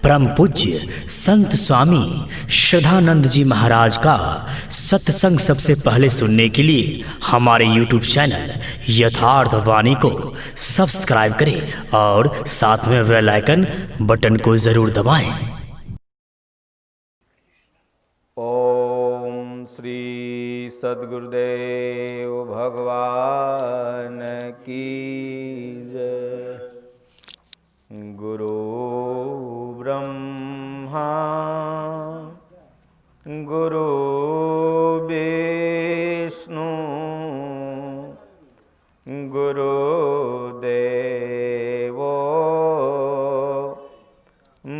परम पूज्य संत स्वामी श्रद्धानंद जी महाराज का सत्संग सबसे पहले सुनने के लिए हमारे YouTube चैनल यथार्थ वाणी को सब्सक्राइब करें और साथ में बेल आइकन बटन को जरूर दबाएं। ओम श्री सद्गुरुदेव भगवान की जय। गुरु ब्रह्मा गुरु विष्णु गुरुदेवो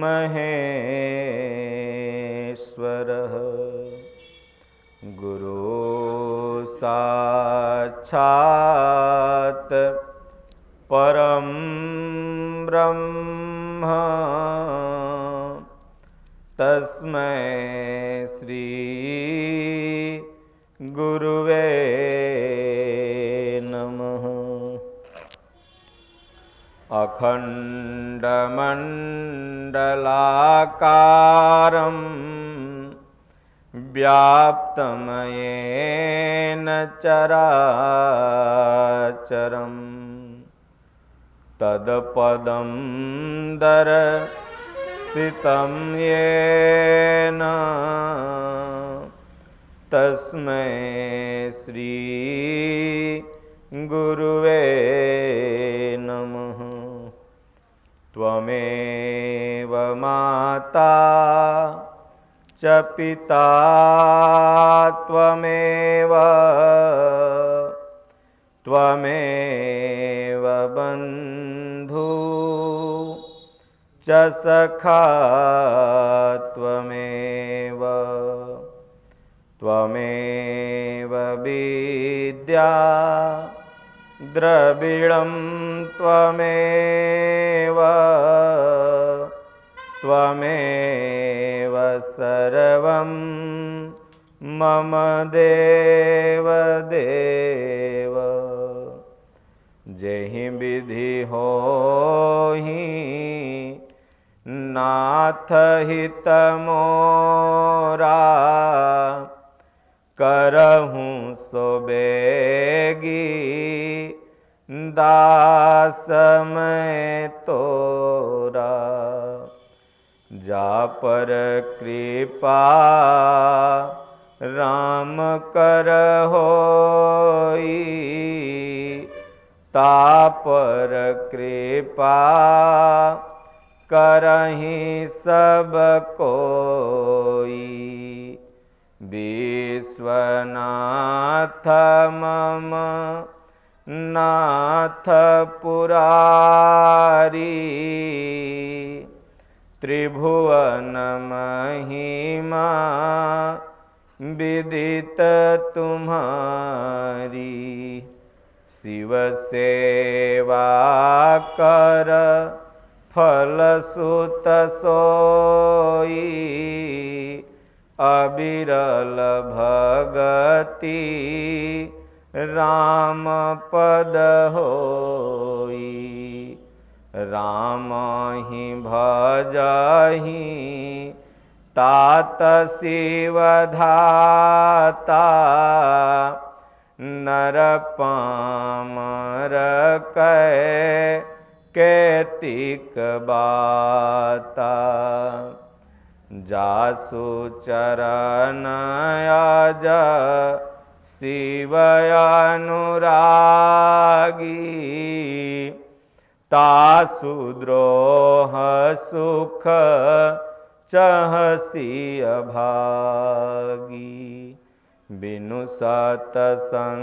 महेश्वरः। गुरु साक्षात् परं ब्रह्म तस्मै श्री गुरुवे नमः। अखण्डमण्डलाकारं व्याप्तं येन चराचरं तत्पदं दर्शितं येन तस्मै श्री गुरुवे नमः। त्वमेव माता च पिता त्वमेव बन्धु च सखा त्वमेव विद्या द्रविणं त्वमेव सर्वं मम देव। जहि विधि होहि नाथ हित मोरा करहूँ सो बेगी दास मैं तोरा। जा पर कृपा राम कर होई ता पर कृपा करहि सब कोई। विश्वनाथ मम नाथ पुरारी त्रिभुवन महिमा विदित तुम्हारी। शिव सेवा कर फल सुत सोई अबिरल भगति राम पद होई। राम ही भजहि तात शिव धाता नर पामर कैतिक बाता। जासु चरण आज शिव अनुरागी तासु द्रोह सुख चहसी अभागी। बिनु सतसंग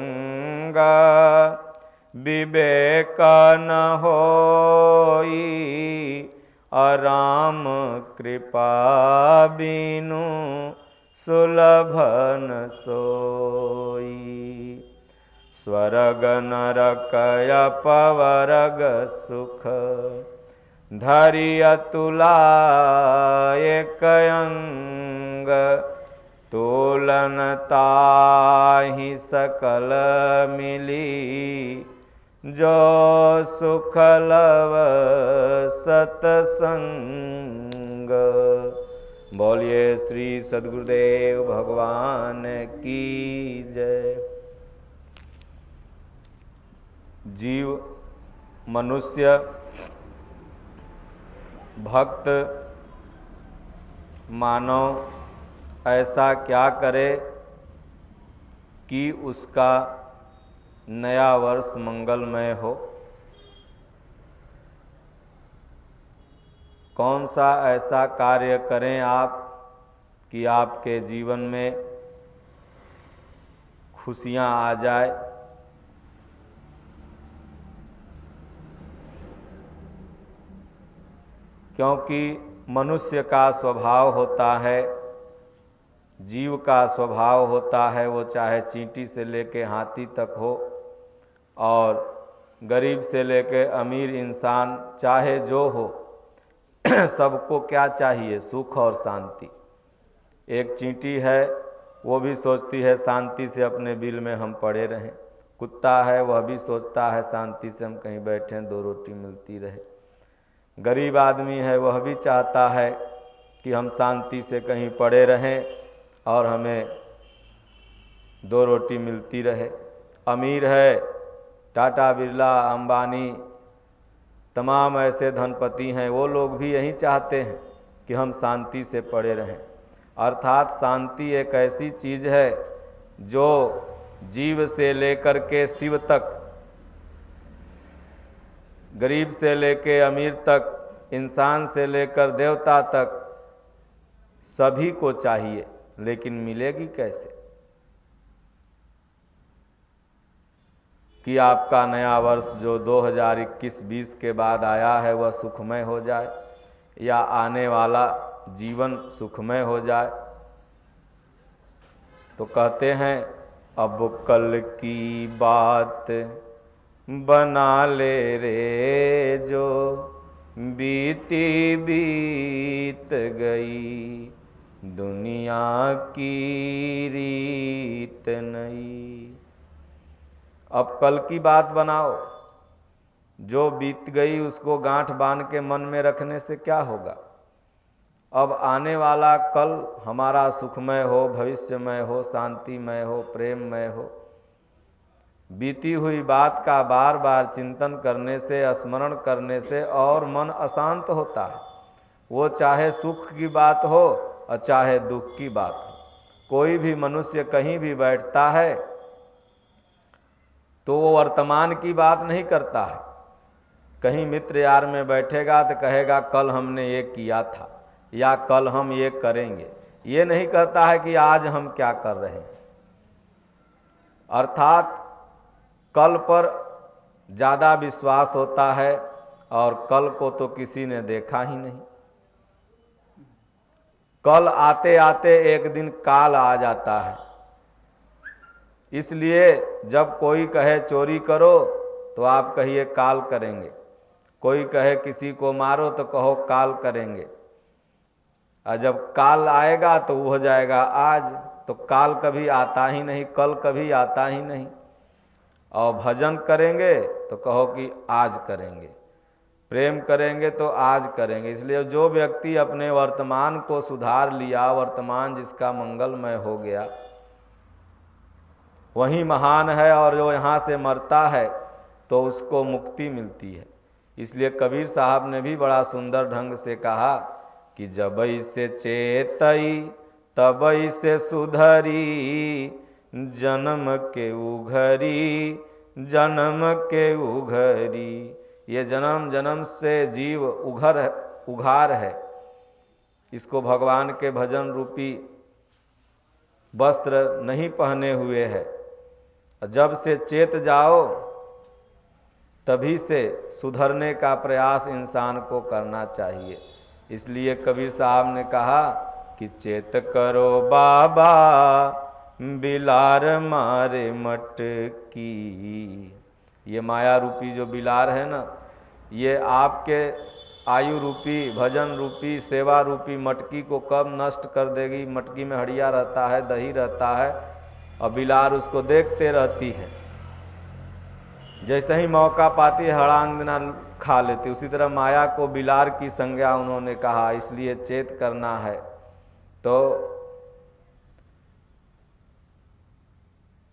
विवेक न होई अराम कृपा बिनु सुलभ न सोई। स्वर्ग नरक अपवर्ग सुख धरि अतुला एक अंग। तोलन ताहि सकल मिली जो सुख लव सतसंग। संग। बोलिए श्री सद्गुरुदेव भगवान की जय। जीव, मनुष्य, भक्त, मानव ऐसा क्या करे कि उसका नया वर्ष मंगलमय हो? कौन सा ऐसा कार्य करें आप कि आपके जीवन में खुशियां आ जाए? क्योंकि मनुष्य का स्वभाव होता है, जीव का स्वभाव होता है, वो चाहे चींटी से लेके हाथी तक हो और गरीब से लेके अमीर इंसान चाहे जो हो, सबको क्या चाहिए? सुख और शांति। एक चींटी है, वो भी सोचती है शांति से अपने बिल में हम पड़े रहें। कुत्ता है, वह भी सोचता है शांति से हम कहीं बैठें, दो रोटी मिलती रहे। गरीब आदमी है, वह भी चाहता है कि हम शांति से कहीं पड़े रहें और हमें दो रोटी मिलती रहे। अमीर है, टाटा, बिरला, अंबानी, तमाम ऐसे धनपति हैं, वो लोग भी यही चाहते हैं कि हम शांति से पड़े रहें। अर्थात शांति एक ऐसी चीज़ है जो जीव से लेकर के शिव तक, गरीब से लेके अमीर तक, इंसान से लेकर देवता तक सभी को चाहिए, लेकिन मिलेगी कैसे? कि आपका नया वर्ष जो 2021-20 के बाद आया है वह सुखमय हो जाए, या आने वाला जीवन सुखमय हो जाए। तो कहते हैं अब कल की बात बना ले रे, जो बीती बीत गई, दुनिया की रीत नई। अब कल की बात बनाओ, जो बीत गई उसको गांठ बांध के मन में रखने से क्या होगा? अब आने वाला कल हमारा सुखमय हो, भविष्यमय हो, शांतिमय हो, प्रेममय हो। बीती हुई बात का बार बार चिंतन करने से, स्मरण करने से और मन अशांत होता है। वो चाहे सुख की बात हो और चाहे दुख की बात हो। कोई भी मनुष्य कहीं भी बैठता है तो वो वर्तमान की बात नहीं करता है। कहीं मित्र यार में बैठेगा तो कहेगा कल हमने ये किया था, या कल हम ये करेंगे। ये नहीं कहता है कि आज हम क्या कर रहे हैं। अर्थात कल पर ज़्यादा विश्वास होता है और कल को तो किसी ने देखा ही नहीं। कल आते आते एक दिन काल आ जाता है। इसलिए जब कोई कहे चोरी करो तो आप कहिए काल करेंगे, कोई कहे किसी को मारो तो कहो काल करेंगे, और जब काल आएगा तो वो हो जाएगा आज। तो काल कभी आता ही नहीं, कल कभी आता ही नहीं। और भजन करेंगे तो कहो कि आज करेंगे, प्रेम करेंगे तो आज करेंगे। इसलिए जो व्यक्ति अपने वर्तमान को सुधार लिया, वर्तमान जिसका मंगलमय हो गया, वही महान है। और जो यहाँ से मरता है तो उसको मुक्ति मिलती है। इसलिए कबीर साहब ने भी बड़ा सुंदर ढंग से कहा कि जबई से चेतई तबई से सुधरी, जन्म के उघरी जन्म के उघरी। ये जन्म जन्म से जीव उघार है। इसको भगवान के भजन रूपी वस्त्र नहीं पहने हुए है। जब से चेत जाओ तभी से सुधरने का प्रयास इंसान को करना चाहिए। इसलिए कबीर साहब ने कहा कि चेत करो बाबा बिलार मारे मटकी। ये माया रूपी जो बिलार है ना, ये आपके आयु रूपी, भजन रूपी, सेवा रूपी मटकी को कब नष्ट कर देगी। मटकी में हड़िया रहता है, दही रहता है, और बिलार उसको देखते रहती है। जैसे ही मौका पाती है हड़ांगना खा लेते। उसी तरह माया को बिलार की संज्ञा उन्होंने कहा, इसलिए चेत करना है। तो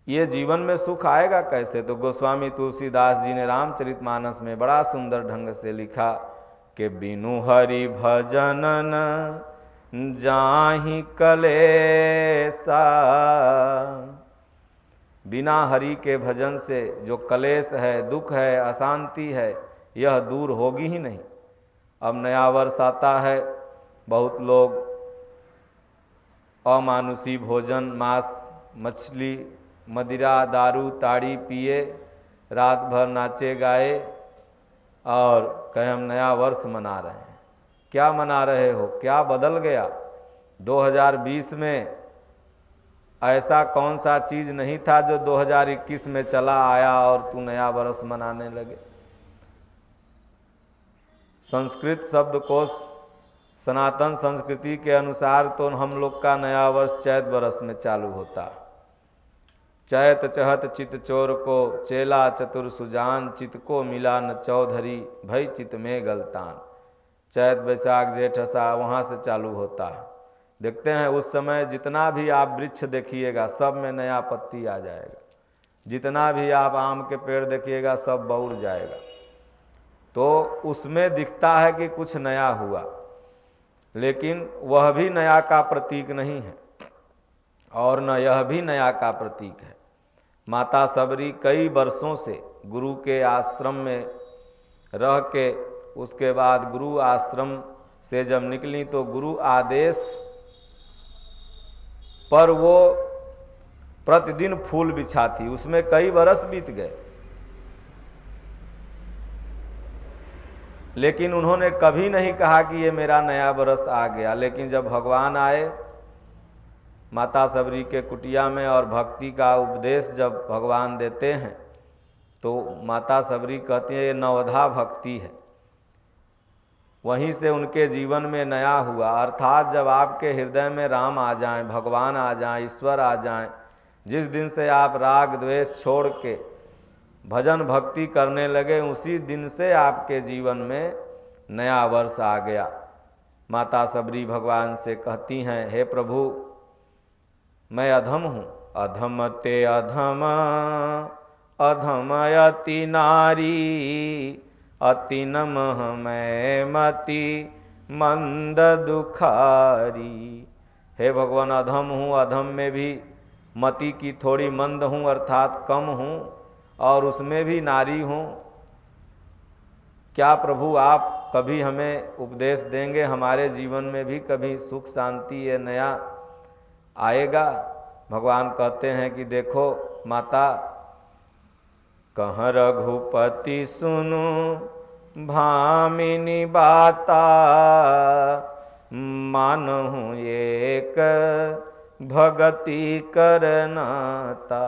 ये जीवन में सुख आएगा कैसे? तो गोस्वामी तुलसीदास जी ने रामचरितमानस में बड़ा सुंदर ढंग से लिखा कि बिनु हरि भजन न जाहि कलेसा। बिना हरि के भजन से जो कलेश है, दुख है, अशांति है, यह दूर होगी ही नहीं। अब नया वर्ष आता है, बहुत लोग अमानुषी भोजन, मांस, मछली, मदिरा, दारू, ताड़ी पिए, रात भर नाचे गाए और कहें हम नया वर्ष मना रहे हैं। क्या मना रहे हो? क्या बदल गया? 2020 में ऐसा कौन सा चीज़ नहीं था जो 2021 में चला आया और तू नया वर्ष मनाने लगे? संस्कृत शब्दकोश सनातन संस्कृति के अनुसार तो हम लोग का नया वर्ष चैत बरस में चालू होता। चैत चहत चित चोर को चेला चतुर सुजान, चित को मिला न चौधरी भई चित में गलतान। चैत बैसाख जेठ अषाढ़ वहाँ से चालू होता है। देखते हैं उस समय जितना भी आप वृक्ष देखिएगा सब में नया पत्ती आ जाएगा, जितना भी आप आम के पेड़ देखिएगा सब बौर जाएगा। तो उसमें दिखता है कि कुछ नया हुआ, लेकिन वह भी नया का प्रतीक नहीं है और न यह भी नया का प्रतीक है। माता सबरी कई वर्षों से गुरु के आश्रम में रह के उसके बाद गुरु आश्रम से जब निकली तो गुरु आदेश पर वो प्रतिदिन फूल बिछाती। उसमें कई बरस बीत गए, लेकिन उन्होंने कभी नहीं कहा कि ये मेरा नया बरस आ गया। लेकिन जब भगवान आए माता सबरी के कुटिया में और भक्ति का उपदेश जब भगवान देते हैं तो माता सबरी कहती है ये नवधा भक्ति है। वहीं से उनके जीवन में नया हुआ। अर्थात जब आपके हृदय में राम आ जाएं, भगवान आ जाएं, ईश्वर आ जाएं, जिस दिन से आप राग द्वेष छोड़ के भजन भक्ति करने लगे उसी दिन से आपके जीवन में नया वर्ष आ गया। माता सबरी भगवान से कहती हैं, हे प्रभु मैं अधम हूँ, अधम ते अधम अधम अति नारी, अति नमः मैं मति मंद दुखारी। हे भगवान अधम हूँ, अधम में भी मति की थोड़ी मंद हूँ अर्थात कम हूँ और उसमें भी नारी हूँ। क्या प्रभु आप कभी हमें उपदेश देंगे, हमारे जीवन में भी कभी सुख शांति ये नया आएगा? भगवान कहते हैं कि देखो माता, कहाँ रघुपति सुनु भामिनी बाता, मानहु एक भगति करनाता।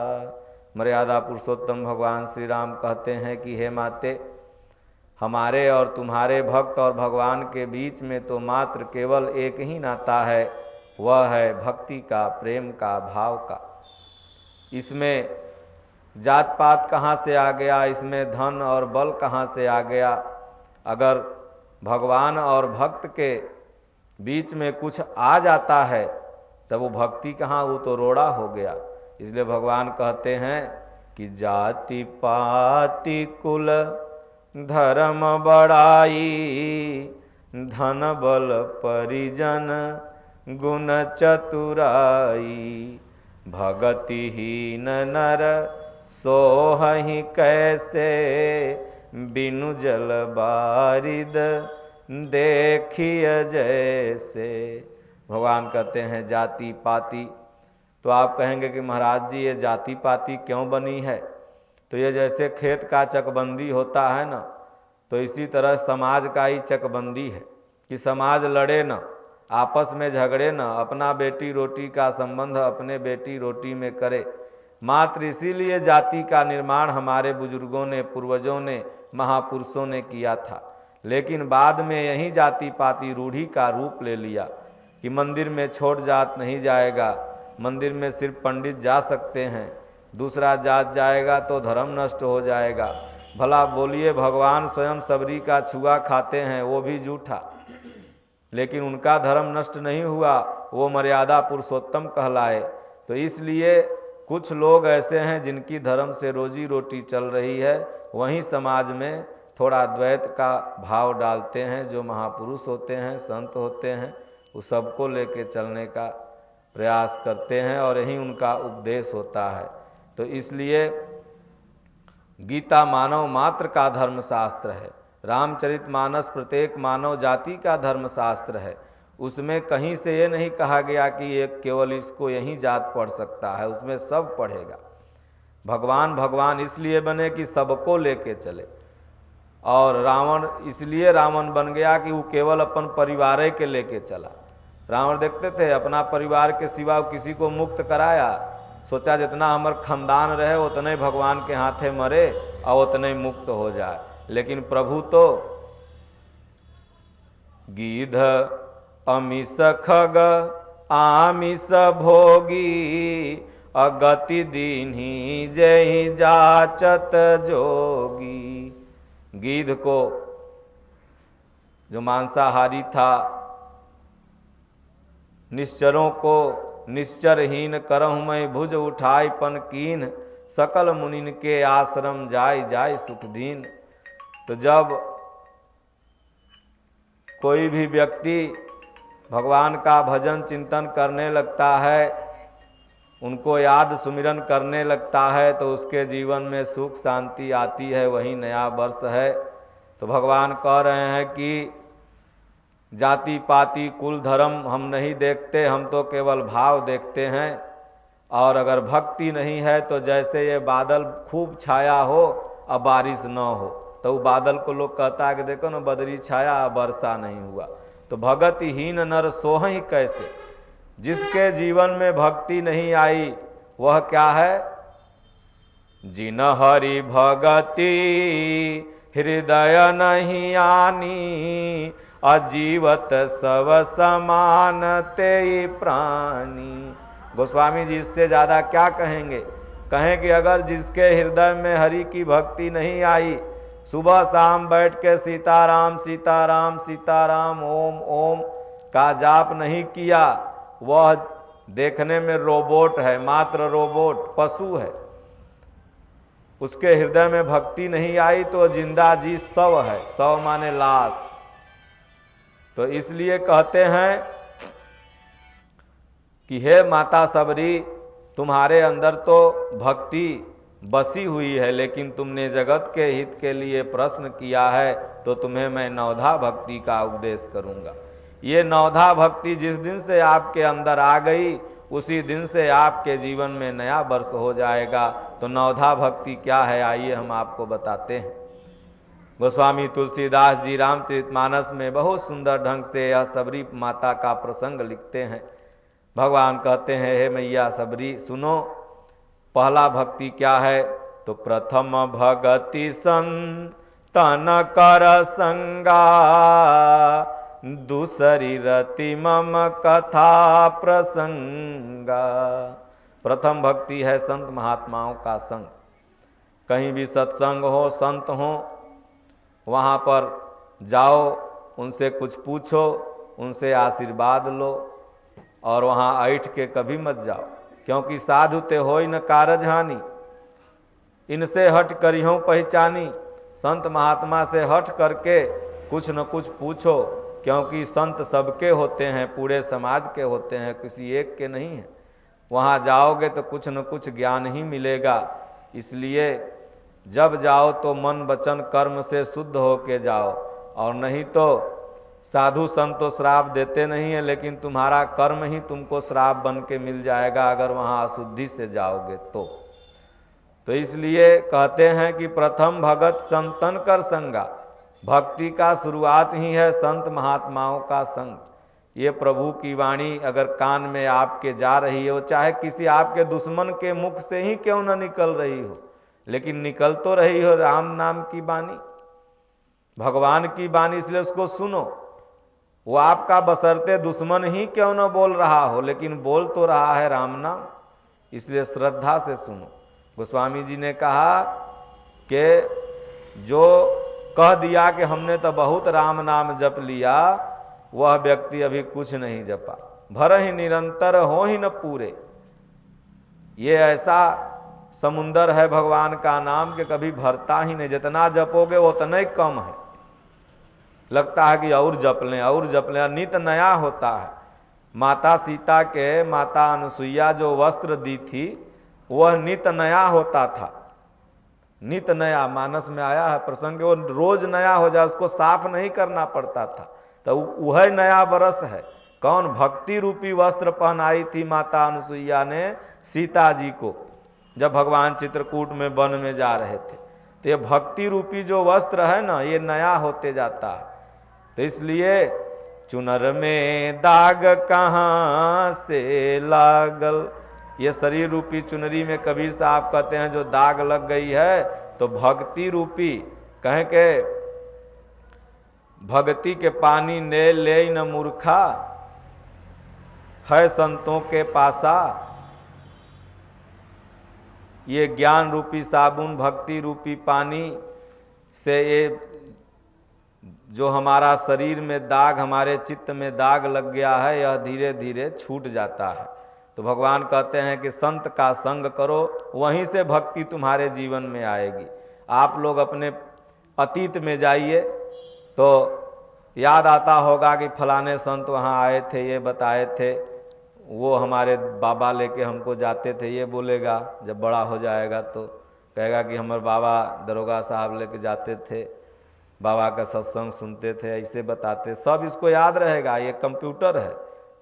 मर्यादा पुरुषोत्तम भगवान श्री राम कहते हैं कि हे माते, हमारे और तुम्हारे भक्त और भगवान के बीच में तो मात्र केवल एक ही नाता है, वह है भक्ति का, प्रेम का, भाव का। इसमें जात पात कहाँ से आ गया, इसमें धन और बल कहाँ से आ गया? अगर भगवान और भक्त के बीच में कुछ आ जाता है तब वो भक्ति कहाँ, वो तो रोड़ा हो गया। इसलिए भगवान कहते हैं कि जाति पाति कुल धर्म बड़ाई, धन बल परिजन गुण चतुराई, भगतिहीन नर सोहहि कैसे, बिनु जल बारिद देखिय जैसे। भगवान कहते हैं जाति पाति। तो आप कहेंगे कि महाराज जी ये जाति पाति क्यों बनी है? तो ये जैसे खेत का चकबंदी होता है ना, तो इसी तरह समाज का ही चकबंदी है कि समाज लड़े ना, आपस में झगड़े ना, अपना बेटी रोटी का संबंध अपने बेटी रोटी में करे। मात्र इसीलिए जाति का निर्माण हमारे बुजुर्गों ने, पूर्वजों ने, महापुरुषों ने किया था। लेकिन बाद में यही जाति पाति रूढ़ी का रूप ले लिया कि मंदिर में छोट जात नहीं जाएगा, मंदिर में सिर्फ पंडित जा सकते हैं, दूसरा जात जाएगा तो धर्म नष्ट हो जाएगा। भला बोलिए भगवान स्वयं सबरी का छुआ खाते हैं, वो भी झूठा, लेकिन उनका धर्म नष्ट नहीं हुआ, वो मर्यादा पुरुषोत्तम कहलाए। तो इसलिए कुछ लोग ऐसे हैं जिनकी धर्म से रोजी रोटी चल रही है, वहीं समाज में थोड़ा द्वैत का भाव डालते हैं। जो महापुरुष होते हैं, संत होते हैं, वो सबको लेके चलने का प्रयास करते हैं और यही उनका उपदेश होता है। तो इसलिए गीता मानव मात्र का धर्मशास्त्र है, रामचरितमानस प्रत्येक मानव जाति का धर्मशास्त्र है। उसमें कहीं से ये नहीं कहा गया कि ये केवल इसको यही जात पढ़ सकता है, उसमें सब पढ़ेगा। भगवान भगवान इसलिए बने कि सबको लेके चले, और रावण इसलिए रावण बन गया कि वो केवल अपन परिवार के लेके चला। रावण देखते थे अपना परिवार के सिवा किसी को मुक्त कराया, सोचा जितना हमार खानदान रहे उतने भगवान के हाथे मरे और उतने मुक्त हो जाए। लेकिन प्रभु तो गीध अमिष खग आमिष भोगी, अगति दीन्ही जय जाचत जोगी। गीध को जो मांसाहारी था, निश्चरों को निश्चरहीन करहु मैं भुज उठाई पन कीन, सकल मुनिन के आश्रम जाय जाय सुख दीन। तो जब कोई भी व्यक्ति भगवान का भजन चिंतन करने लगता है, उनको याद सुमिरन करने लगता है, तो उसके जीवन में सुख शांति आती है, वही नया वर्ष है। तो भगवान कह रहे हैं कि जाति पाति कुल धर्म हम नहीं देखते, हम तो केवल भाव देखते हैं। और अगर भक्ति नहीं है तो जैसे ये बादल खूब छाया हो अब बारिश न हो, तो बादल को लोग कहता है कि देखो ना बदरी छाया वर्षा नहीं हुआ। तो भगतिहीन नर सोहं कैसे, जिसके जीवन में भक्ति नहीं आई वह क्या है? जिन हरि भगति हृदय नहीं आनी, अजीवत सब समान ते प्राणी। गोस्वामी जी इससे ज़्यादा क्या कहेंगे? कहें कि अगर जिसके हृदय में हरि की भक्ति नहीं आई, सुबह शाम बैठ के सीताराम सीताराम सीताराम ओम ओम का जाप नहीं किया, वह देखने में रोबोट है, मात्र रोबोट पशु है। उसके हृदय में भक्ति नहीं आई तो जिंदा जी शव है, शव माने लाश। तो इसलिए कहते हैं कि हे माता सबरी, तुम्हारे अंदर तो भक्ति बसी हुई है, लेकिन तुमने जगत के हित के लिए प्रश्न किया है, तो तुम्हें मैं नवधा भक्ति का उपदेश करूंगा। ये नवधा भक्ति जिस दिन से आपके अंदर आ गई, उसी दिन से आपके जीवन में नया वर्ष हो जाएगा। तो नवधा भक्ति क्या है, आइए हम आपको बताते हैं। गोस्वामी तुलसीदास जी रामचरितमानस में बहुत सुंदर ढंग से यह सबरी माता का प्रसंग लिखते हैं। भगवान कहते हैं, हे मैया सबरी सुनो, पहला भक्ति क्या है? तो प्रथम भगति संतन कर संगा, दूसरी रति मम कथा प्रसंगा। प्रथम भक्ति है संत महात्माओं का संग। कहीं भी सत्संग हो, संत हो, वहाँ पर जाओ, उनसे कुछ पूछो, उनसे आशीर्वाद लो, और वहाँ ऐठ के कभी मत जाओ, क्योंकि साधु ते होई न कारज हानि, इनसे हट करियों पहचानी। संत महात्मा से हट करके कुछ न कुछ पूछो, क्योंकि संत सबके होते हैं, पूरे समाज के होते हैं, किसी एक के नहीं है। वहाँ जाओगे तो कुछ न कुछ ज्ञान ही मिलेगा। इसलिए जब जाओ तो मन वचन कर्म से शुद्ध हो के जाओ, और नहीं तो साधु संत तो श्राप देते नहीं है, लेकिन तुम्हारा कर्म ही तुमको श्राप बन के मिल जाएगा अगर वहाँ अशुद्धि से जाओगे तो इसलिए कहते हैं कि प्रथम भगत संतन कर संगा। भक्ति का शुरुआत ही है संत महात्माओं का संग। ये प्रभु की वाणी अगर कान में आपके जा रही हो, चाहे किसी आपके दुश्मन के मुख से ही क्यों न निकल रही हो, लेकिन निकल तो रही हो राम नाम की वाणी, भगवान की वाणी, इसलिए उसको सुनो। वो आपका बशर्ते दुश्मन ही क्यों न बोल रहा हो, लेकिन बोल तो रहा है राम नाम, इसलिए श्रद्धा से सुनो। गोस्वामी जी ने कहा कि जो कह दिया कि हमने तो बहुत राम नाम जप लिया, वह व्यक्ति अभी कुछ नहीं जपा। भर ही निरंतर हो ही न पूरे। ये ऐसा समुंदर है भगवान का नाम कि कभी भरता ही नहीं। जितना जपोगे उतना ही कम है। लगता है कि और जप लें और जप लें, नित नया होता है। माता सीता के माता अनुसुईया जो वस्त्र दी थी वह नित नया होता था। नित नया मानस में आया है प्रसंग, वो रोज नया हो जाए, उसको साफ नहीं करना पड़ता था। तो वह नया बरस है। कौन? भक्ति रूपी वस्त्र पहनाई थी माता अनुसुईया ने सीता जी को, जब भगवान चित्रकूट में वन में जा रहे थे। तो ये भक्ति रूपी जो वस्त्र है ना, ये नया होते जाता है। तो इसलिए चुनर में दाग कहाँ से लागल, ये शरीर रूपी चुनरी में कबीर साहब कहते हैं जो दाग लग गई है, तो भक्ति रूपी कहें के भक्ति के पानी ने ले न मूर्खा, है संतों के पासा। ये ज्ञान रूपी साबुन, भक्ति रूपी पानी से ये जो हमारा शरीर में दाग, हमारे चित्त में दाग लग गया है, यह धीरे धीरे छूट जाता है। तो भगवान कहते हैं कि संत का संग करो, वहीं से भक्ति तुम्हारे जीवन में आएगी। आप लोग अपने अतीत में जाइए तो याद आता होगा कि फलाने संत वहाँ आए थे, ये बताए थे, वो हमारे बाबा लेके हमको जाते थे। ये बोलेगा जब बड़ा हो जाएगा तो कहेगा कि हमारे बाबा दरोगा साहब लेके जाते थे, बाबा का सत्संग सुनते थे, ऐसे बताते। सब इसको याद रहेगा। ये कंप्यूटर है,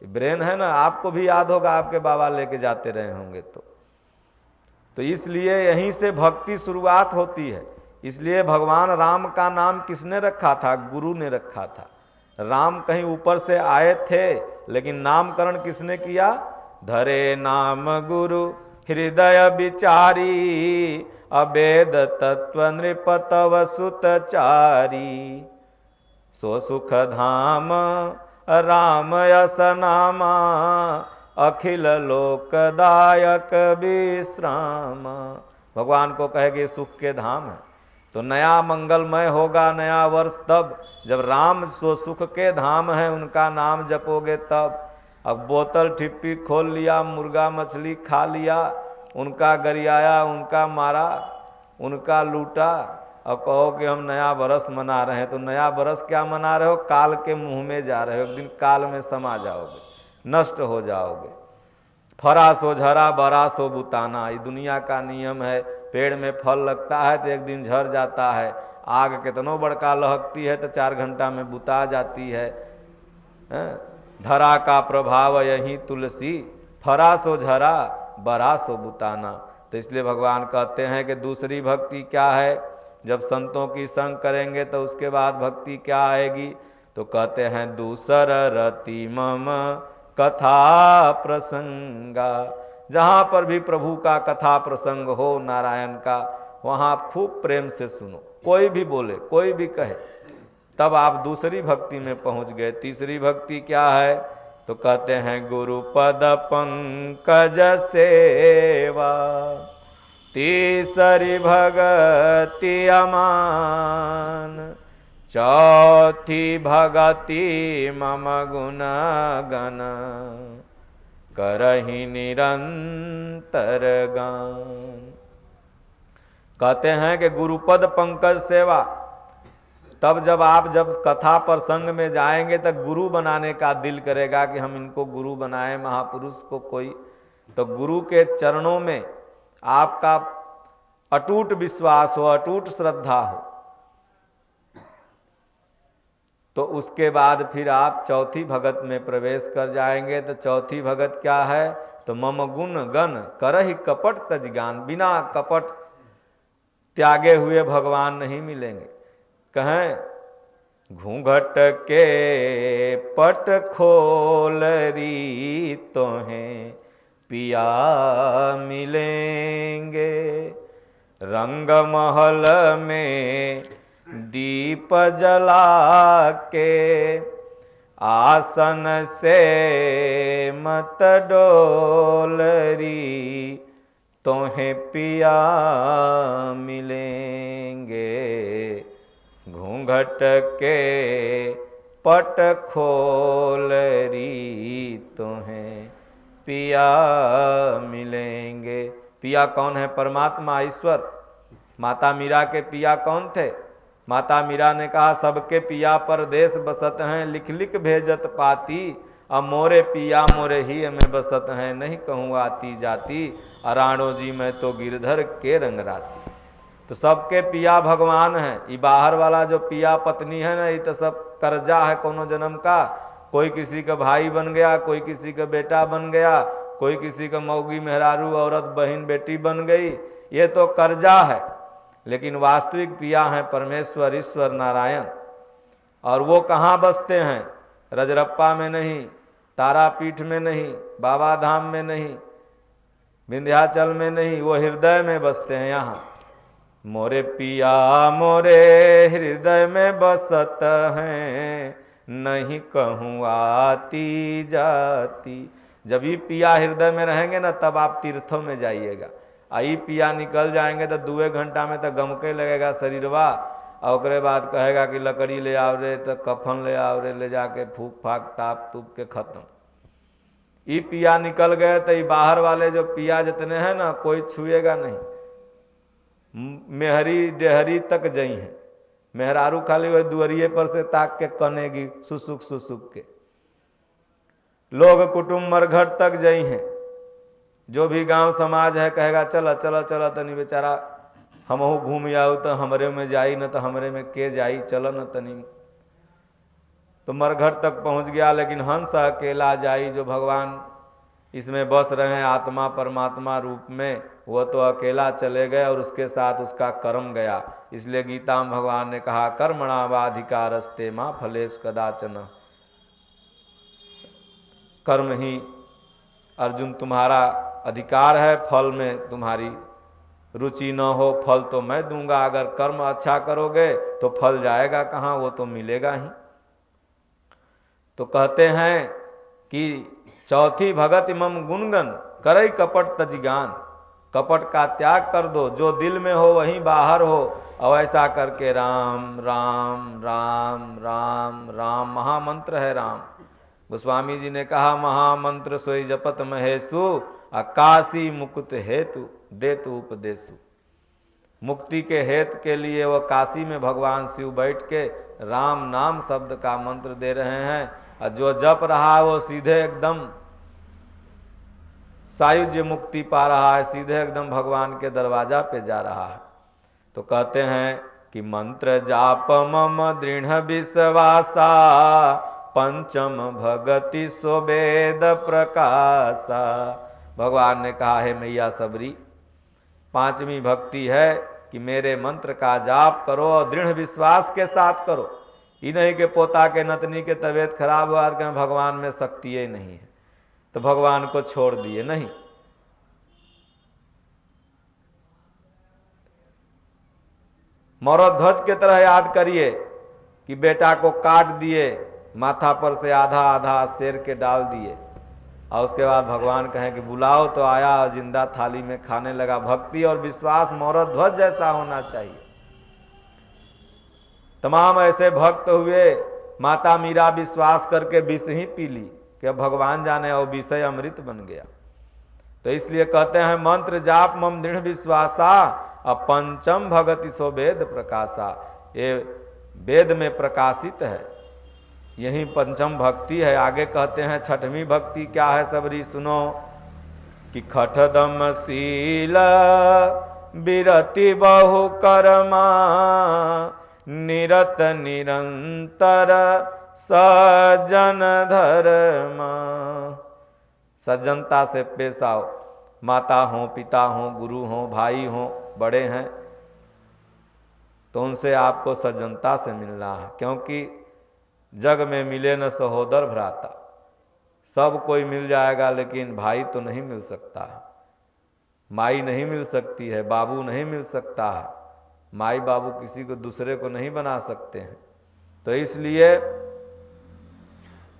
ब्रेन है ना, आपको भी याद होगा आपके बाबा लेके जाते रहे होंगे। तो इसलिए यहीं से भक्ति शुरुआत होती है। इसलिए भगवान राम का नाम किसने रखा था? गुरु ने रखा था। राम कहीं ऊपर से आए थे, लेकिन नामकरण किसने किया? धरे नाम गुरु हृदय विचारी, अवेद तत्व नृपतव सुतचारी। सो सुख धाम राम यस नामा, अखिल लोकदायक विश्राम। भगवान को कहेगे सुख के धाम है। तो नया मंगलमय होगा नया वर्ष तब जब राम सो सुख के धाम है उनका नाम जपोगे तब। अब बोतल ठिप्पी खोल लिया, मुर्गा मछली खा लिया, उनका गरियाया, उनका मारा, उनका लूटा, और कहो कि हम नया बरस मना रहे हैं। तो नया बरस क्या मना रहे हो? काल के मुंह में जा रहे हो। एक दिन काल में समा जाओगे, नष्ट हो जाओगे। फरा सो झरा, बरा सो बुताना, ये दुनिया का नियम है। पेड़ में फल लगता है तो एक दिन झड़ जाता है। आग कितनों बड़का लहकती है तो 4 घंटा में बुता जाती है। धरा का प्रभाव यही तुलसी, फरा सो झरा, बरा सो बुताना। तो इसलिए भगवान कहते हैं कि दूसरी भक्ति क्या है? जब संतों की संग करेंगे तो उसके बाद भक्ति क्या आएगी? तो कहते हैं दूसर रति मम कथा प्रसंगा। जहाँ पर भी प्रभु का कथा प्रसंग हो नारायण का, वहाँ आप खूब प्रेम से सुनो। कोई भी बोले, कोई भी कहे, तब आप दूसरी भक्ति में पहुँच गए। तीसरी भक्ति क्या है? तो कहते हैं गुरु पद पंकज सेवा, तीसरी भगति अमान, चौथी भगति मम गुण गण, करहि निरंतर गान। कहते हैं कि गुरुपद पंकज सेवा, तब जब कथा प्रसंग में जाएंगे तो गुरु बनाने का दिल करेगा कि हम इनको गुरु बनाएं, महापुरुष को कोई। तो गुरु के चरणों में आपका अटूट विश्वास हो, अटूट श्रद्धा हो, तो उसके बाद फिर आप चौथी भगत में प्रवेश कर जाएंगे। तो चौथी भगत क्या है? तो मम गुण गण करहि कपट तजगान। बिना कपट त्यागे हुए भगवान नहीं मिलेंगे। कहें घूंघट के पट खोल री तोहें पिया मिलेंगे, रंग महल में दीप जला के, आसन से मत डोलरी तोहें पिया मिलेंगे। घूंघट के पट खोल री तुम्हें पिया मिलेंगे। पिया कौन है? परमात्मा ईश्वर। माता मीरा के पिया कौन थे? माता मीरा ने कहा सबके पिया परदेश बसत हैं, लिख लिख भेजत पाती, अब मोरे पिया मोरे ही में बसत हैं, नहीं कहूँ आती जाती, अराणो जी में तो गिरधर के रंग राती। तो सबके पिया भगवान हैं। ये बाहर वाला जो पिया पत्नी है ना, ये तो सब कर्जा है कोनो जन्म का। कोई किसी का भाई बन गया, कोई किसी का बेटा बन गया, कोई किसी का मौगी मेहरारू औरत बहन बेटी बन गई, ये तो कर्जा है। लेकिन वास्तविक पिया हैं परमेश्वर ईश्वर नारायण। और वो कहाँ बसते हैं? रजरप्पा में नहीं, तारापीठ में नहीं, बाबा धाम में नहीं, विंध्याचल में नहीं, वो हृदय में बसते हैं। यहाँ मोरे पिया मोरे हृदय में बसत हैं, नहीं कहूँ आती जाती। जब ये पिया हृदय में रहेंगे ना, तब आप तीर्थों में जाइएगा। आई पिया निकल जाएंगे तो 2 घंटा में तो गमके लगेगा शरीरवा, और उसके बाद कहेगा कि लकड़ी ले आओ रे, तो कफन ले आओ रे, ले जाके फूक फाक ताप तूप के खत्म। ये पिया निकल गए तो ये बाहर वाले जो पिया जितने हैं ना, कोई छुएगा नहीं। मेहरी डेहरी तक जई हैं, मेहरारू खाली वही दुअरिए पर से ताक के कनेगी सुसुक सुसुक के। लोग कुटुम्ब मरघट तक जई हैं। जो भी गांव समाज है कहेगा चला चला चला, तनी बेचारा हमहू घूम आऊ तो हमरे में जाई, न तो हमरे में के जाई, चलो न तनी। तो मरघट तक पहुंच गया, लेकिन हंस अकेला जाई। जो भगवान इसमें बस रहे हैं आत्मा परमात्मा रूप में, वो तो अकेला चले गए और उसके साथ उसका कर्म गया। इसलिए गीता में भगवान ने कहा कर्मणावाधिकारस्ते मां फलेश कदाचन। कर्म ही अर्जुन तुम्हारा अधिकार है, फल में तुम्हारी रुचि न हो, फल तो मैं दूंगा। अगर कर्म अच्छा करोगे तो फल जाएगा कहाँ, वो तो मिलेगा ही। तो कहते हैं कि चौथी भगत मम गुणगन करई कपट तजिगान। कपट का त्याग कर दो, जो दिल में हो वहीं बाहर हो। और ऐसा करके राम राम राम राम राम महामंत्र है राम। गोस्वामी जी ने कहा महामंत्र सोई जपत महेशु, अकाशी मुकुट हेतु देतु उपदेशु। मुक्ति के हेतु के लिए वह काशी में भगवान शिव बैठ के राम नाम शब्द का मंत्र दे रहे हैं। और जो जप रहा है वो सीधे एकदम सायुज्य मुक्ति पा रहा है, सीधे एकदम भगवान के दरवाजा पे जा रहा है। तो कहते हैं कि मंत्र जाप मम दृढ़ विश्वासा, पंचम भगति सोवेद प्रकाशा। भगवान ने कहा है मैया सबरी, 5वीं भक्ति है कि मेरे मंत्र का जाप करो और दृढ़ विश्वास के साथ करो। ये नहीं कि पोता के नतनी के तबीयत खराब हुआ कि भगवान में शक्ति ही नहीं है तो भगवान को छोड़ दिए, नहीं। मौरध्वज के तरह याद करिए कि बेटा को काट दिए, माथा पर से आधा आधा शेर के डाल दिए, और उसके बाद भगवान कहें कि बुलाओ तो आया और जिंदा थाली में खाने लगा। भक्ति और विश्वास मौरध्वज जैसा होना चाहिए। तमाम ऐसे भक्त हुए, माता मीरा विश्वास करके विष ही पी ली कि भगवान जाने, और विषय अमृत बन गया। तो इसलिए कहते हैं मंत्र जाप मम दृढ़ विश्वासा, पंचम भगति सो वेद प्रकाशा। ये वेद में प्रकाशित है, यही पंचम भक्ति है। आगे कहते हैं 6वीं भक्ति क्या है सबरी सुनो कि खठदम शील विरति बहु कर्मा, निरत निरंतर सज्जन धर्मा। सज्जनता से पेश आओ, माता हो पिता हो गुरु हो भाई हो बड़े हैं तो उनसे आपको सज्जनता से मिलना है। क्योंकि जग में मिले न सहोदर भ्राता, सब कोई मिल जाएगा लेकिन भाई तो नहीं मिल सकता है, माई नहीं मिल सकती है, बाबू नहीं मिल सकता है, माई बाबू किसी को दूसरे को नहीं बना सकते हैं। तो इसलिए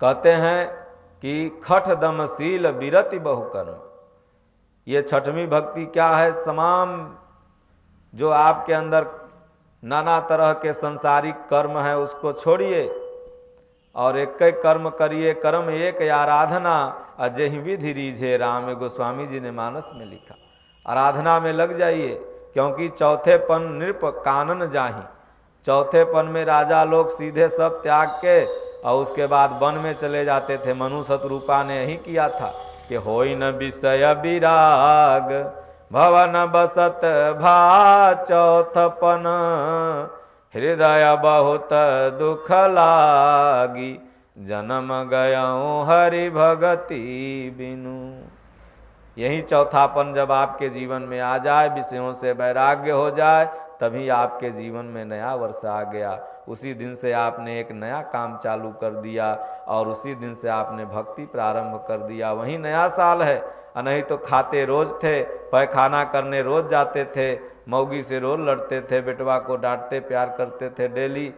कहते हैं कि खठ दमशील विरति बहुकर्म। ये 6वीं भक्ति क्या है? तमाम जो आपके अंदर नाना तरह के संसारिक कर्म है उसको छोड़िए और एक कर्म करिए, कर्म एक आराधना अजहि विधि रीझे राम। गोस्वामी जी ने मानस में लिखा, आराधना में लग जाइए, क्योंकि चौथेपन नृप कानन जाहि। चौथेपन में राजा लोग सीधे सब त्याग के और उसके बाद वन में चले जाते थे। मनु शतरूपा ने यही किया था कि होई न विषय विराग भवन बसत भा चौथपन हृदय बहुत दुख लागी जन्म गयऊँ हरि भगति बिनु। यही चौथापन जब आपके जीवन में आ जाए, विषयों से वैराग्य हो जाए, तभी आपके जीवन में नया वर्ष आ गया। उसी दिन से आपने एक नया काम चालू कर दिया और उसी दिन से आपने भक्ति प्रारंभ कर दिया। वही नया साल है। नहीं तो खाते रोज थे, पैखाना करने रोज जाते थे, मौगी से रोज लड़ते थे, बेटवा को डांटते प्यार करते थे, डेली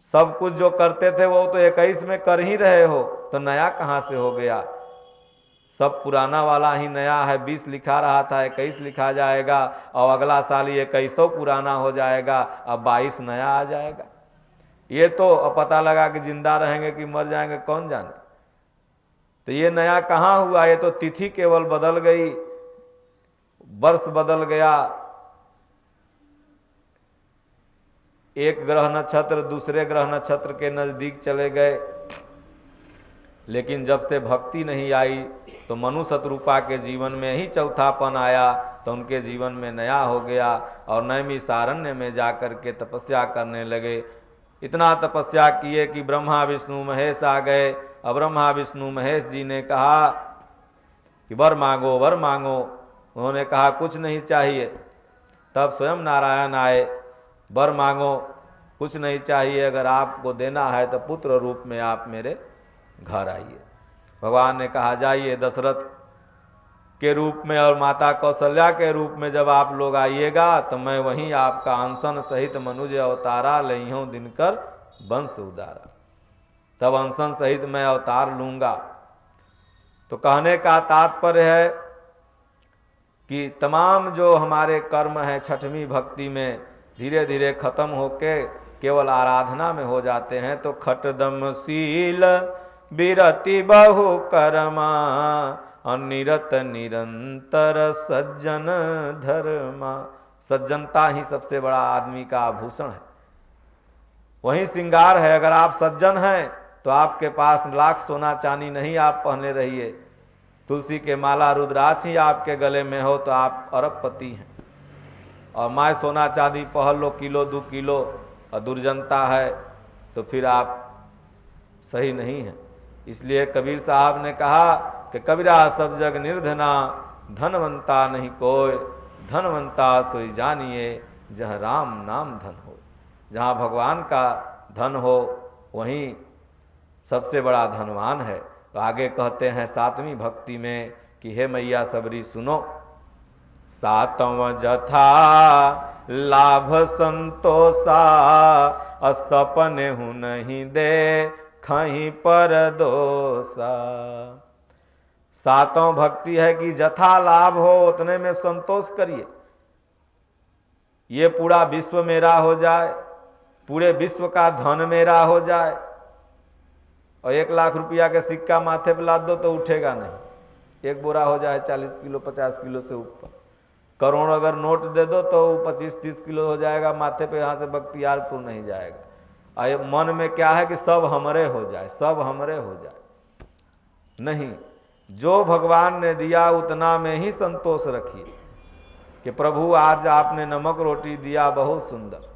सब कुछ जो करते थे वो तो 21 में कर ही रहे हो, तो नया कहाँ से हो गया? सब पुराना वाला ही नया है। 20 लिखा रहा था 21 लिखा जाएगा और अगला साल ये 2100 पुराना हो जाएगा, अब 22 नया आ जाएगा। ये तो अब पता लगा कि जिंदा रहेंगे कि मर जाएंगे कौन जाने। तो ये नया कहाँ हुआ? ये तो तिथि केवल बदल गई, वर्ष बदल गया, एक ग्रह नक्षत्र दूसरे ग्रह नक्षत्र के नज़दीक चले गए। लेकिन जब से भक्ति नहीं आई तो मनु शतरूपा के जीवन में ही चौथापन आया, तो उनके जीवन में नया हो गया और नैमिषारण्य में जाकर के तपस्या करने लगे। इतना तपस्या किए कि ब्रह्मा विष्णु महेश आ गए। अब ब्रह्मा विष्णु महेश जी ने कहा कि वर मांगो वर मांगो। उन्होंने कहा कुछ नहीं चाहिए। तब स्वयं नारायण आए, वर मांगो, कुछ नहीं चाहिए, अगर आपको देना है तो पुत्र रूप में आप मेरे घर आइए। भगवान ने कहा जाइए, दशरथ के रूप में और माता कौशल्या के रूप में जब आप लोग आइएगा तो मैं वहीं आपका अंशन सहित मनुज अवतारा लइहों दिनकर वंश उदारा। तब अंशन सहित मैं अवतार लूँगा। तो कहने का तात्पर्य है कि तमाम जो हमारे कर्म हैं छठवीं भक्ति में धीरे धीरे खत्म होके केवल आराधना में हो जाते हैं। तो खटदम शील विरति बहु कर्मा अनिरत निरंतर सज्जन धर्मा। सज्जनता ही सबसे बड़ा आदमी का आभूषण है, वही श्रृंगार है। अगर आप सज्जन हैं तो आपके पास लाख सोना चांदी नहीं आप पहने रहिए, तुलसी के माला रुद्राक्ष ही आपके गले में हो तो आप अरबपति हैं। और माय सोना चांदी पहन लो किलो 2 किलो और दुर्जनता है तो फिर आप सही नहीं हैं। इसलिए कबीर साहब ने कहा कि कबीरा सब जग निर्धना धनवंता नहीं कोय, धनवंता सोई जानिए जहाँ राम नाम धन हो। जहाँ भगवान का धन हो वहीं सबसे बड़ा धनवान है। तो आगे कहते हैं 7वीं भक्ति में कि हे मैया सबरी सुनो। 7वां जथा लाभ संतोषा असपने हूँ नहीं दे खहीं पर दोषा। 7वां भक्ति है कि जथा लाभ हो उतने में संतोष करिए। ये पूरा विश्व मेरा हो जाए, पूरे विश्व का धन मेरा हो जाए और 1 लाख रुपया के सिक्का माथे पे लाद दो तो उठेगा नहीं। 1 बोरा हो जाए 40 किलो 50 किलो से ऊपर। करोड़ अगर नोट दे दो तो 25-30 किलो हो जाएगा माथे पे, यहाँ से बख्तियारपुर नहीं जाएगा। और मन में क्या है कि सब हमरे हो जाए, सब हमरे हो जाए। नहीं, जो भगवान ने दिया उतना में ही संतोष रखिए कि प्रभु आज आपने नमक रोटी दिया बहुत सुंदर,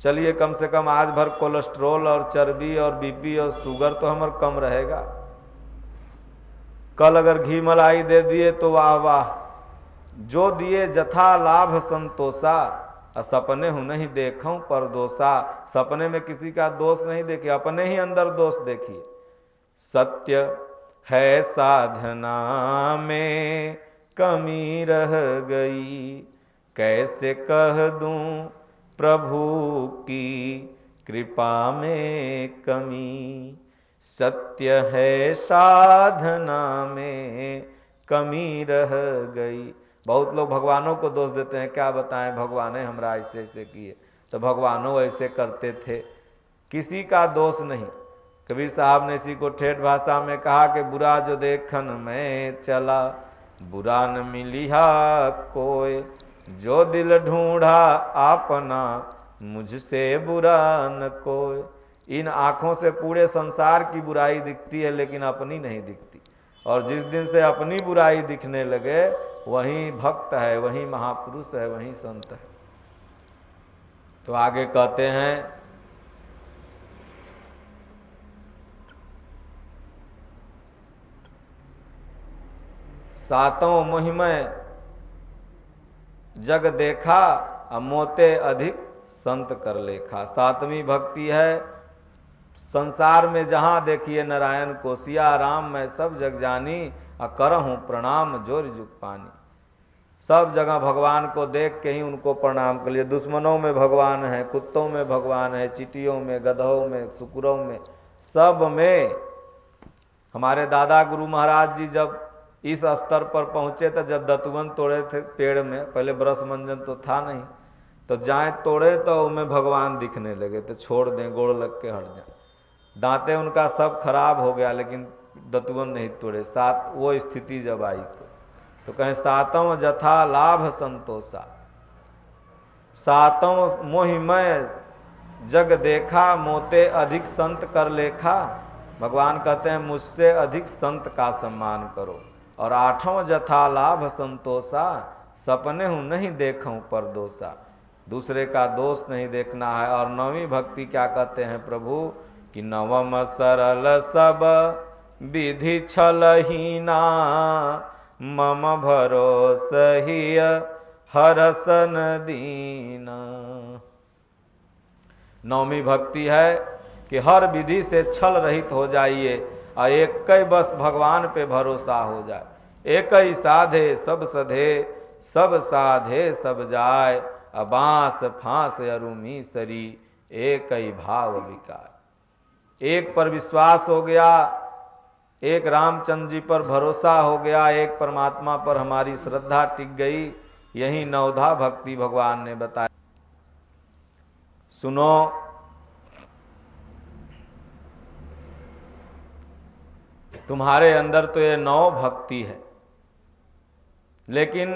चलिए कम से कम आज भर कोलेस्ट्रोल और चर्बी और बीपी और शुगर तो हमार कम रहेगा। कल अगर घी मलाई दे दिए तो वाह वाह। जो दिए जथा लाभ संतोषा सपने हूँ नहीं देखूं पर दोषा। सपने में किसी का दोष नहीं देखिए, अपने ही अंदर दोष देखिए। सत्य है साधना में कमी रह गई, कैसे कह दूं प्रभु की कृपा में कमी। सत्य है साधना में कमी रह गई। बहुत लोग भगवानों को दोष देते हैं, क्या बताएं भगवान हमरा ऐसे ऐसे किए, तो भगवानों ऐसे करते थे, किसी का दोष नहीं। कबीर साहब ने इसी को ठेठ भाषा में कहा कि बुरा जो देखन में चला, बुरा न मिलिहा कोई, जो दिल ढूंढा अपना, मुझसे बुरा न कोई। इन आँखों से पूरे संसार की बुराई दिखती है लेकिन अपनी नहीं दिखती, और जिस दिन से अपनी बुराई दिखने लगे वहीं भक्त है, वहीं महापुरुष है, वहीं संत है। तो आगे कहते हैं, सातों मोहिमय जग देखा, मोते अधिक संत कर लेखा। सातवीं भक्ति है, संसार में जहाँ देखिए नारायण को, सिया राम मैं सब जग जानी, करहूँ प्रणाम जोर जुग पानी। सब जगह भगवान को देख के ही उनको प्रणाम कर लिए। दुश्मनों में भगवान है, कुत्तों में भगवान है, चींटियों में, गधों में, सुकुरों में, सब में। हमारे दादा गुरु महाराज जी जब इस स्तर पर पहुँचे तो जब दतुवन तोड़े थे पेड़ में, पहले ब्रश मंजन तो था नहीं, तो जाए तोड़े तो उनमें भगवान दिखने लगे, तो छोड़ दें, गोड़ लग के हट जाए। दांतें उनका सब खराब हो गया लेकिन दतुवन नहीं तोड़े। सात वो स्थिति जब आई तो कहें सातों जथा लाभ संतोषा, सातों मोहिमय जग देखा, मोते अधिक संत कर लेखा। भगवान कहते हैं मुझसे अधिक संत का सम्मान करो। और आठों जथा लाभ संतोषा, सपने हूँ नहीं देखूं पर दोषा, दूसरे का दोष नहीं देखना है। और नौवीं भक्ति क्या कहते हैं प्रभु कि नवम सरल सब विधि छलहीना, मम भरोस हिय हरसन दीना। नौवीं भक्ति है कि हर विधि से छल रहित हो जाइए और एक ही बस भगवान पे भरोसा हो जाए। एक ही साधे सब सधे, सब साधे सब जाय, अबांस फांस अरुमी सरी, एक ही भाव विकार। एक पर विश्वास हो गया, एक रामचंद्र जी पर भरोसा हो गया, एक परमात्मा पर हमारी श्रद्धा टिक गई। यही नवधा भक्ति भगवान ने बताया। सुनो, तुम्हारे अंदर तो ये नौ भक्ति है, लेकिन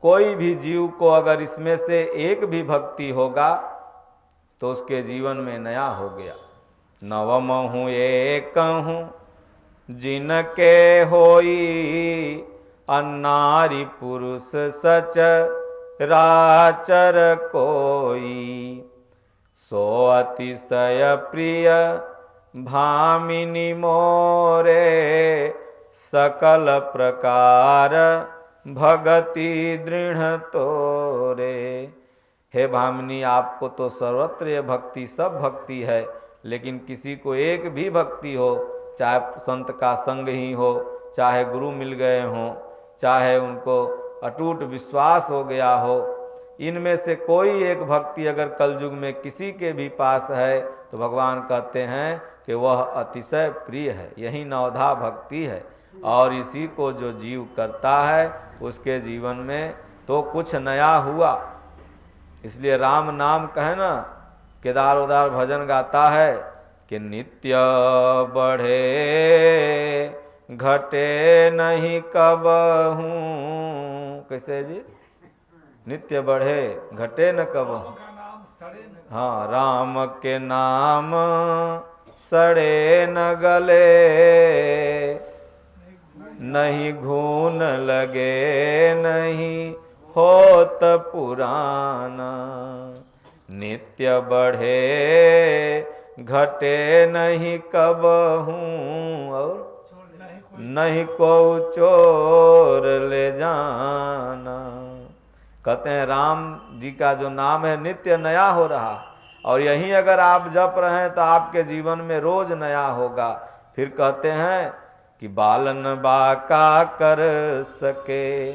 कोई भी जीव को अगर इसमें से एक भी भक्ति होगा तो उसके जीवन में नया हो गया। नवम हूँ एक हूँ जिनके होई, अन्नारी पुरुष सच राचर कोई, सो अतिशय प्रिय भामिनी मोरे, सकल प्रकार भगति दृढ़ तोरे। हे भामिनी, आपको तो सर्वत्र ये भक्ति सब भक्ति है, लेकिन किसी को एक भी भक्ति हो, चाहे संत का संग ही हो, चाहे गुरु मिल गए हों, चाहे उनको अटूट विश्वास हो गया हो, इनमें से कोई एक भक्ति अगर कलयुग में किसी के भी पास है तो भगवान कहते हैं कि वह अतिशय प्रिय है। यही नवधा भक्ति है, और इसी को जो जीव करता है उसके जीवन में तो कुछ नया हुआ। इसलिए राम नाम कहे ना, केदार उदार भजन गाता है कि नित्य बढ़े घटे नहीं कबहूँ। कैसे जी? नित्य बढ़े घटे न कबहूँ। हाँ, राम के नाम सड़े न गले, नहीं घून लगे नहीं होत पुराना। नित्य बढ़े घटे नहीं कबहूँ, और नहीं को चोर ले जाना। कहते हैं राम जी का जो नाम है नित्य नया हो रहा, और यही अगर आप जप रहे हैं तो आपके जीवन में रोज नया होगा। फिर कहते हैं कि बालन बाका कर सके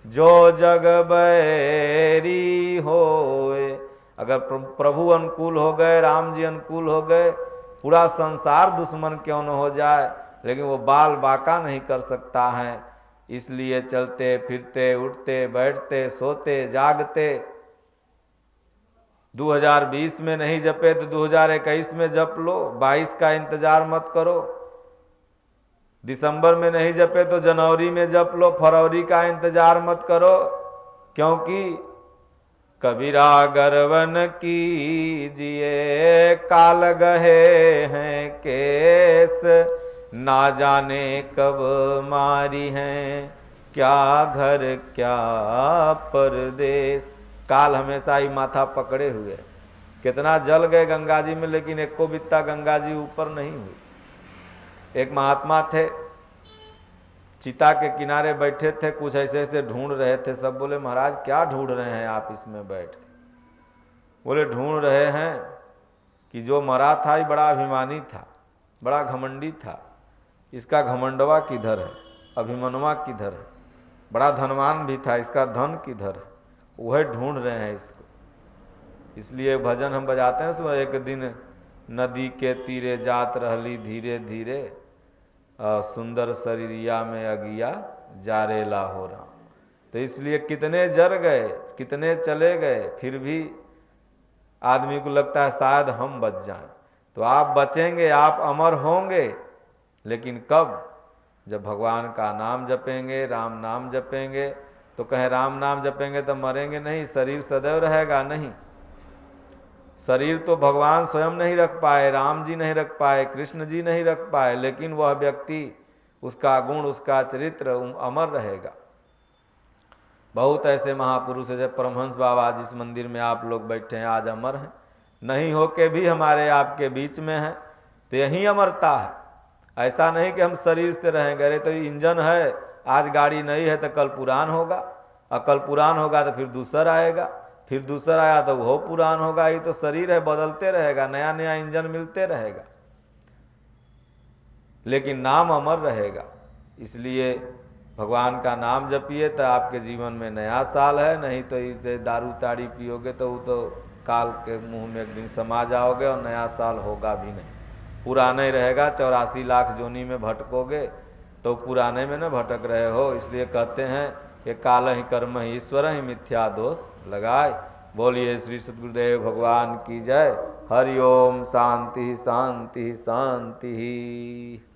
जो जग बैरी होए। अगर प्रभु अनुकूल हो गए, राम जी अनुकूल हो गए, पूरा संसार दुश्मन क्यों न हो जाए, लेकिन वो बाल बाका नहीं कर सकता है। इसलिए चलते फिरते उठते बैठते सोते जागते 2020 में नहीं जपे तो 2021 में जप लो। 22 का इंतजार मत करो। दिसंबर में नहीं जपे तो जनवरी में जप लो। फरवरी का इंतजार मत करो, क्योंकि कबीरा गरवन कीजिए काल गहे हैं केस, ना जाने कब मारी हैं क्या घर क्या परदेश। काल हमेशा ही माथा पकड़े हुए। कितना जल गए गंगा जी में, लेकिन एक को बित्ता गंगा जी ऊपर नहीं हुई। एक महात्मा थे, चिता के किनारे बैठे थे, कुछ ऐसे ऐसे ढूंढ रहे थे। सब बोले महाराज क्या ढूंढ रहे हैं आप इसमें बैठ के? बोले ढूंढ रहे हैं कि जो मरा था ये बड़ा अभिमानी था, बड़ा घमंडी था, इसका घमंडवा किधर है, अभिमनवा किधर है, बड़ा धनवान भी था, इसका धन किधर है, वह ढूंढ रहे हैं इसको। इसलिए भजन हम बजाते हैं सुबह, एक दिन नदी के तीरे जात रहली धीरे धीरे, सुंदर शरीरिया में अगिया जारे लाहोरा। तो इसलिए कितने जर गए, कितने चले गए, फिर भी आदमी को लगता है शायद हम बच जाएं। तो आप बचेंगे, आप अमर होंगे, लेकिन कब? जब भगवान का नाम जपेंगे, राम नाम जपेंगे। तो कहें राम नाम जपेंगे तो मरेंगे नहीं, शरीर सदैव रहेगा? नहीं, शरीर तो भगवान स्वयं नहीं रख पाए, राम जी नहीं रख पाए, कृष्ण जी नहीं रख पाए, लेकिन वह व्यक्ति, उसका गुण, उसका चरित्र अमर रहेगा। बहुत ऐसे महापुरुष है, जब परमहंस बाबा जिस मंदिर में आप लोग बैठे हैं आज अमर हैं, नहीं हो के भी हमारे आपके बीच में हैं, तो यही अमरता है। ऐसा नहीं कि हम शरीर से रहेंगे। अरे तो इंजन है, आज गाड़ी नहीं है तो कल पुरान होगा, और कल पुरान होगा तो फिर दूसरा आएगा, फिर दूसरा आया तो वो पुरान होगा। ये तो शरीर है, बदलते रहेगा, नया नया इंजन मिलते रहेगा, लेकिन नाम अमर रहेगा। इसलिए भगवान का नाम जपिए तो आपके जीवन में नया साल है। नहीं तो इसे दारू ताड़ी पियोगे तो वो तो काल के मुंह में एक दिन समा जाओगे और नया साल होगा भी नहीं, पुराना ही रहेगा। 84 लाख जोनी में भटकोगे तो पुराने में न भटक रहे हो। इसलिए कहते हैं कि काल ही कर्म ही ईश्वर ही मिथ्या दोष लगाए। बोलिए श्री सद्गुरुदेव भगवान की जय। हरि ओम। शांति शांति शांति।